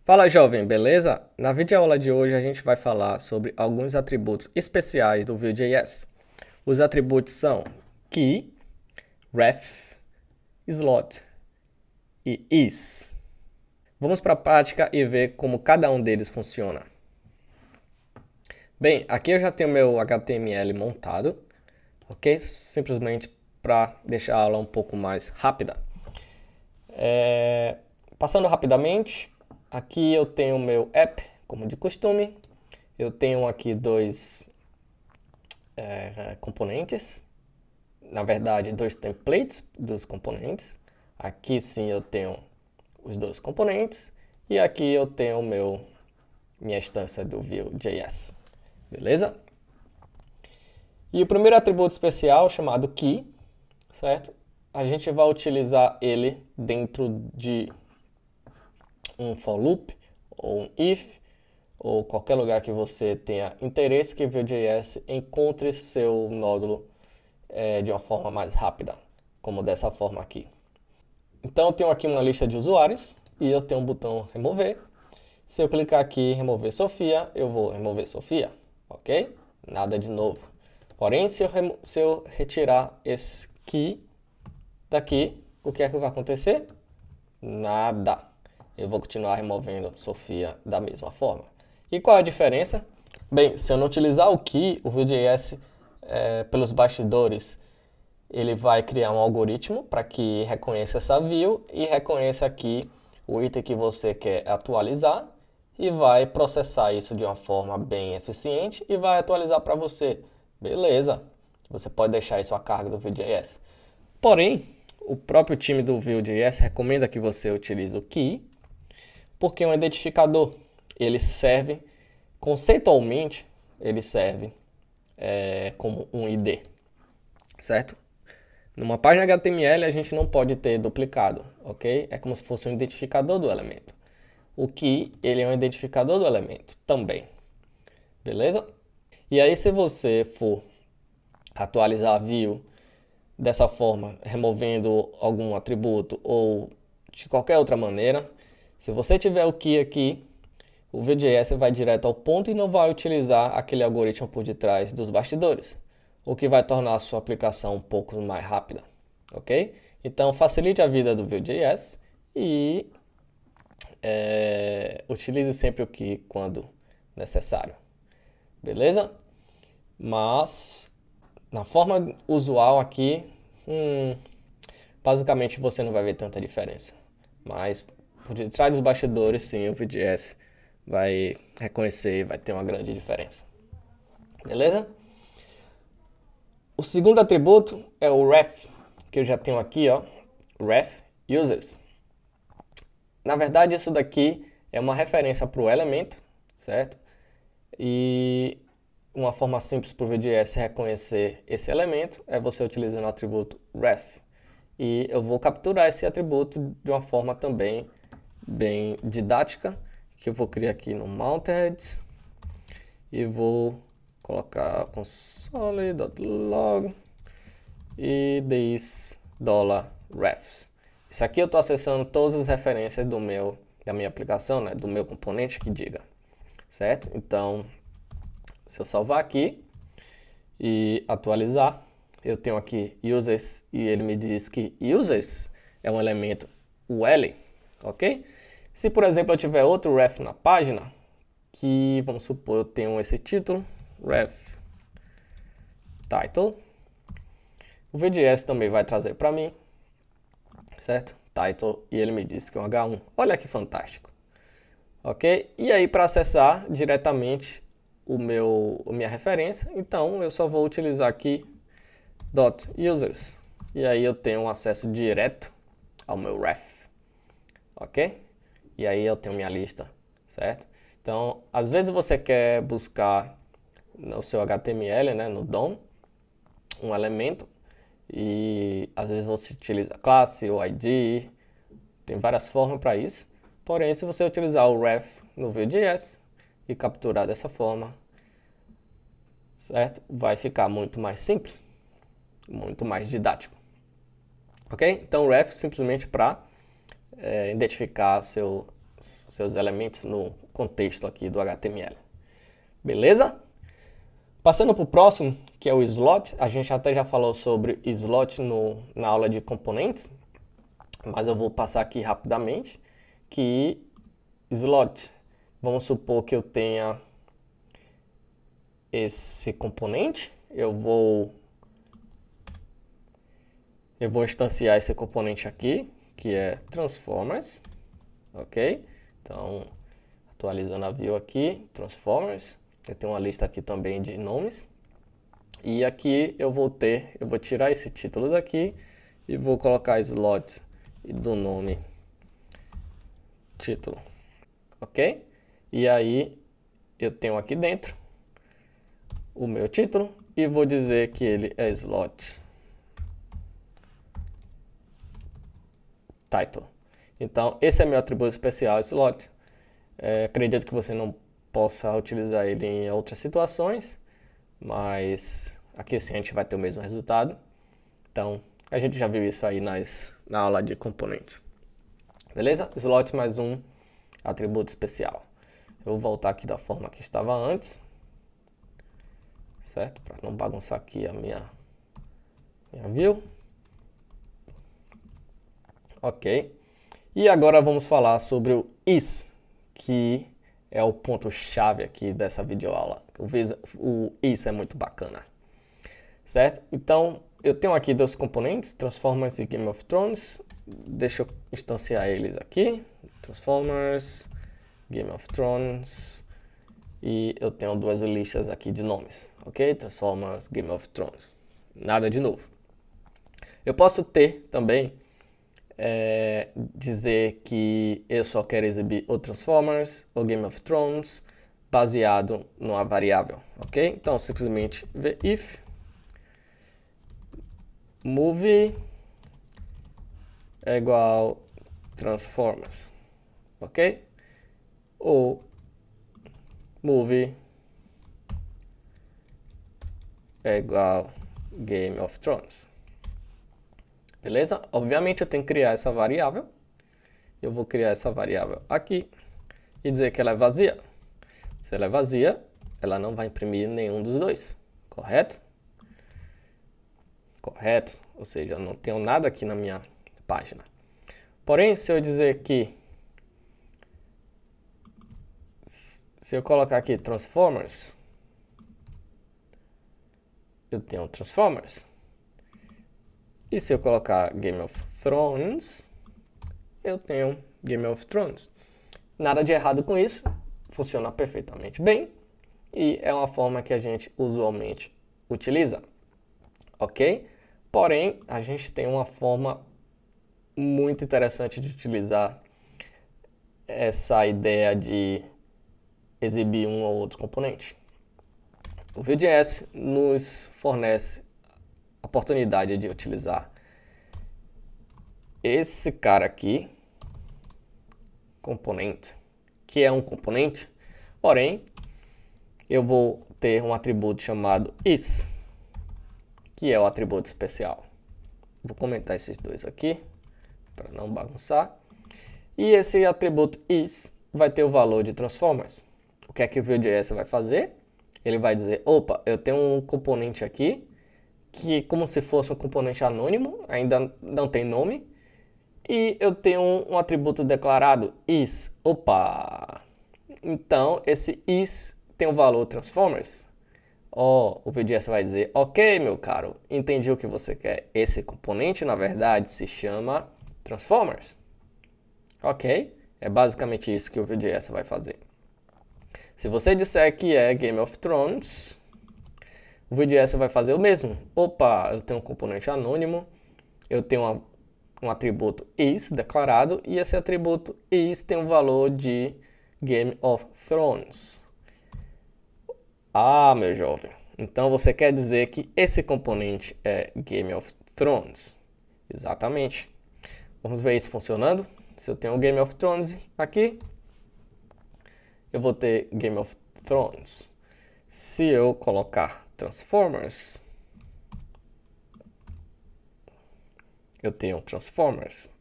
Fala jovem, beleza? Na videoaula de hoje a gente vai falar sobre alguns atributos especiais do Vue.js. Os atributos são key, ref, slot e is. Vamos para a prática e ver como cada um deles funciona. Bem, aqui eu já tenho meu HTML montado, ok? Simplesmente para deixar a aula um pouco mais rápida. Passando rapidamente, aqui eu tenho o meu app, como de costume. Eu tenho aqui dois componentes, na verdade, dois templates dos componentes. Aqui sim eu tenho os dois componentes e aqui eu tenho minha instância do Vue.js, beleza? E o primeiro atributo especial, chamado key, certo? A gente vai utilizar ele dentro de um for loop, ou um if, ou qualquer lugar que você tenha interesse que o Vue.js encontre seu nódulo de uma forma mais rápida, como dessa forma aqui. Então eu tenho aqui uma lista de usuários e eu tenho um botão remover. Se eu clicar aqui em remover Sofia, eu vou remover Sofia, ok? Nada de novo. Porém, se eu retirar esse key daqui, o que é que vai acontecer? Nada. Eu vou continuar removendo Sofia da mesma forma. E qual é a diferença? Bem, se eu não utilizar o key, o Vue.js, pelos bastidores, ele vai criar um algoritmo para que reconheça essa view e reconheça aqui o item que você quer atualizar e vai processar isso de uma forma bem eficiente e vai atualizar para você. Beleza, você pode deixar isso a cargo do Vue.js. Porém, o próprio time do Vue.js recomenda que você utilize o key, porque é um identificador. Ele serve, conceitualmente, ele serve como um ID, certo? Numa página HTML a gente não pode ter duplicado, ok? É como se fosse um identificador do elemento. O key, ele é um identificador do elemento também, beleza? E aí se você for atualizar a view dessa forma, removendo algum atributo ou de qualquer outra maneira, se você tiver o key aqui, o Vue.js vai direto ao ponto e não vai utilizar aquele algoritmo por detrás dos bastidores, o que vai tornar a sua aplicação um pouco mais rápida, ok? Então facilite a vida do Vue.js e utilize sempre o key quando necessário, beleza? Mas na forma usual aqui, basicamente você não vai ver tanta diferença. Mas por detrás dos bastidores, sim, o Vue.js vai reconhecer e vai ter uma grande diferença. Beleza? O segundo atributo é o ref, que eu já tenho aqui, ó, ref users. Na verdade, isso daqui é uma referência para o elemento, certo? E uma forma simples para o Vue.js reconhecer esse elemento é você utilizando o atributo ref. E eu vou capturar esse atributo de uma forma também bem didática, que eu vou criar aqui no Mounted e vou colocar console.log e this$refs. Isso aqui eu estou acessando todas as referências da minha aplicação, né, do meu componente que diga, certo? Então, se eu salvar aqui e atualizar, eu tenho aqui users e ele me diz que users é um elemento UL, ok? Se, por exemplo, eu tiver outro ref na página, que vamos supor eu tenho esse título, ref title, o Vue.js também vai trazer para mim, certo? Title, e ele me diz que é um H1. Olha que fantástico, ok? E aí para acessar diretamente minha referência, então eu só vou utilizar aqui .users, e aí eu tenho um acesso direto ao meu ref, ok? E aí eu tenho minha lista, certo? Então, às vezes você quer buscar no seu HTML, né, no DOM, um elemento, e às vezes você utiliza classe ou ID, tem várias formas para isso. Porém, se você utilizar o ref no Vue.js e capturar dessa forma, certo? Vai ficar muito mais simples, muito mais didático, ok? Então, o ref simplesmente para identificar seus elementos no contexto aqui do HTML. Beleza? Passando para o próximo, que é o slot. A gente até já falou sobre slot na aula de componentes, mas eu vou passar aqui rapidamente, que slot, vamos supor que eu tenha esse componente, eu vou instanciar esse componente aqui, que é transformers, ok? Então, atualizando a view aqui, transformers, eu tenho uma lista aqui também de nomes, e aqui eu vou tirar esse título daqui e vou colocar slot do nome título, ok? E aí eu tenho aqui dentro o meu título e vou dizer que ele é slot title. Então, esse é meu atributo especial, slot. Acredito que você não possa utilizar ele em outras situações, mas aqui sim a gente vai ter o mesmo resultado. Então, a gente já viu isso aí na aula de componentes. Beleza? Slot mais um atributo especial. Eu vou voltar aqui da forma que estava antes, certo? Para não bagunçar aqui a minha view. Ok. E agora vamos falar sobre o is, que é o ponto-chave aqui dessa videoaula. O is é muito bacana, certo? Então, eu tenho aqui dois componentes, Transformers e Game of Thrones. Deixa eu instanciar eles aqui. Transformers, Game of Thrones. E eu tenho duas listas aqui de nomes, ok? Transformers, Game of Thrones. Nada de novo. Eu posso ter também dizer que eu só quero exibir o Transformers ou Game of Thrones baseado numa variável, ok? Então, simplesmente ver if movie é igual Transformers, ok? Ou movie é igual Game of Thrones. Beleza? Obviamente eu tenho que criar essa variável. Eu vou criar essa variável aqui e dizer que ela é vazia. Se ela é vazia, ela não vai imprimir nenhum dos dois, correto? Correto, ou seja, eu não tenho nada aqui na minha página. Porém, se eu dizer que se eu colocar aqui Transformers, eu tenho Transformers. E se eu colocar Game of Thrones, eu tenho Game of Thrones. Nada de errado com isso, funciona perfeitamente bem e é uma forma que a gente usualmente utiliza, ok? Porém, a gente tem uma forma muito interessante de utilizar essa ideia de exibir um ou outro componente. O Vue.js nos fornece a oportunidade de utilizar esse cara aqui, componente, que é um componente, porém, eu vou ter um atributo chamado is, que é o atributo especial. Vou comentar esses dois aqui, para não bagunçar. E esse atributo is vai ter o valor de Transformers. O que é que o Vue.js vai fazer? Ele vai dizer, opa, eu tenho um componente aqui, que como se fosse um componente anônimo, ainda não tem nome, e eu tenho um atributo declarado is. Opa! Então, esse is tem o valor Transformers. O Vue.js vai dizer, ok, meu caro, entendi o que você quer. Esse componente, na verdade, se chama Transformers. Ok? É basicamente isso que o Vue.js vai fazer. Se você disser que é Game of Thrones, o Vue.js vai fazer o mesmo. Opa, eu tenho um componente anônimo, eu tenho um atributo is declarado, e esse atributo is tem um valor de Game of Thrones. Ah, meu jovem, então você quer dizer que esse componente é Game of Thrones? Exatamente. Vamos ver isso funcionando. Se eu tenho Game of Thrones aqui, eu vou ter Game of Thrones. Se eu colocar Transformers, eu tenho Transformers.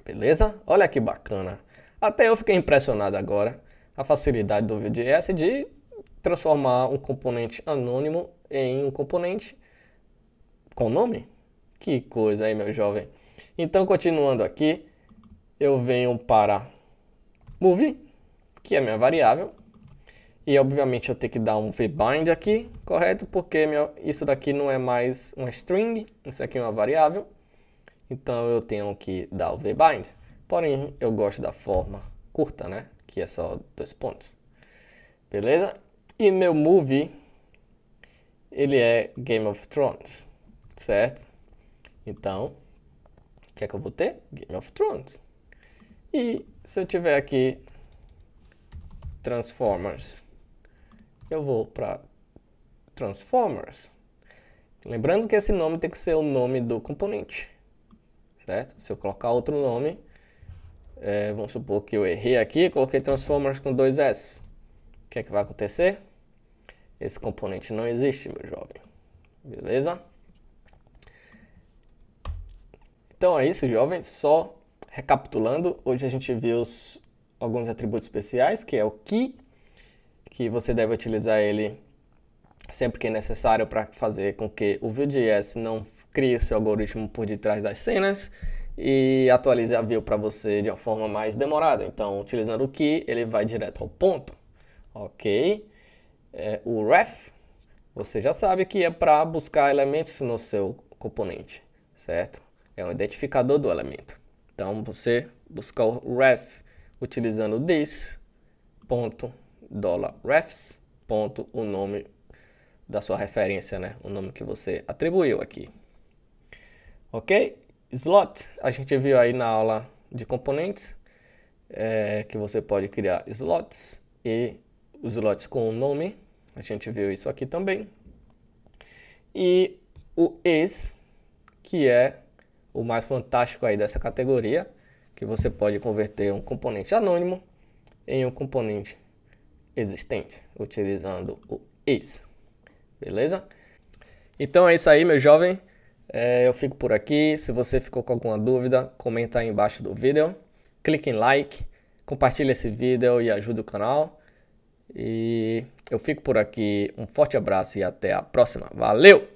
Beleza? Olha que bacana. Até eu fiquei impressionado agora a facilidade do Vue.js de transformar um componente anônimo em um componente com nome. Que coisa aí, meu jovem. Então, continuando aqui, eu venho para move, que é minha variável. E, obviamente, eu tenho que dar um vbind aqui, correto? Porque isso daqui não é mais uma string, isso aqui é uma variável. Então, eu tenho que dar o vbind. Porém, eu gosto da forma curta, né? Que é só 2 pontos. Beleza? E meu movie, ele é Game of Thrones, certo? Então, o que é que eu vou ter? Game of Thrones. E se eu tiver aqui Transformers, eu vou para Transformers. Lembrando que esse nome tem que ser o nome do componente, certo? Se eu colocar outro nome, vamos supor que eu errei aqui e coloquei Transformers com 2 S. O que é que vai acontecer? Esse componente não existe, meu jovem. Beleza? Então é isso, jovem. Só recapitulando, hoje a gente viu alguns atributos especiais, que é o key, que você deve utilizar ele sempre que é necessário para fazer com que o Vue.js não crie o seu algoritmo por detrás das cenas e atualize a view para você de uma forma mais demorada. Então, utilizando o key, ele vai direto ao ponto. Ok? O ref, você já sabe que é para buscar elementos no seu componente, certo? É um identificador do elemento. Então, você busca o ref utilizando this.$refs. O nome da sua referência, né? O nome que você atribuiu aqui. Ok? Slot, a gente viu aí na aula de componentes que você pode criar slots e os slots com o nome. A gente viu isso aqui também. E o is, que é o mais fantástico aí dessa categoria, que você pode converter um componente anônimo em um componente existente, utilizando o is. Beleza? Então é isso aí, meu jovem. Eu fico por aqui. Se você ficou com alguma dúvida, comenta aí embaixo do vídeo. Clique em like, compartilhe esse vídeo e ajude o canal. E eu fico por aqui. Um forte abraço e até a próxima. Valeu!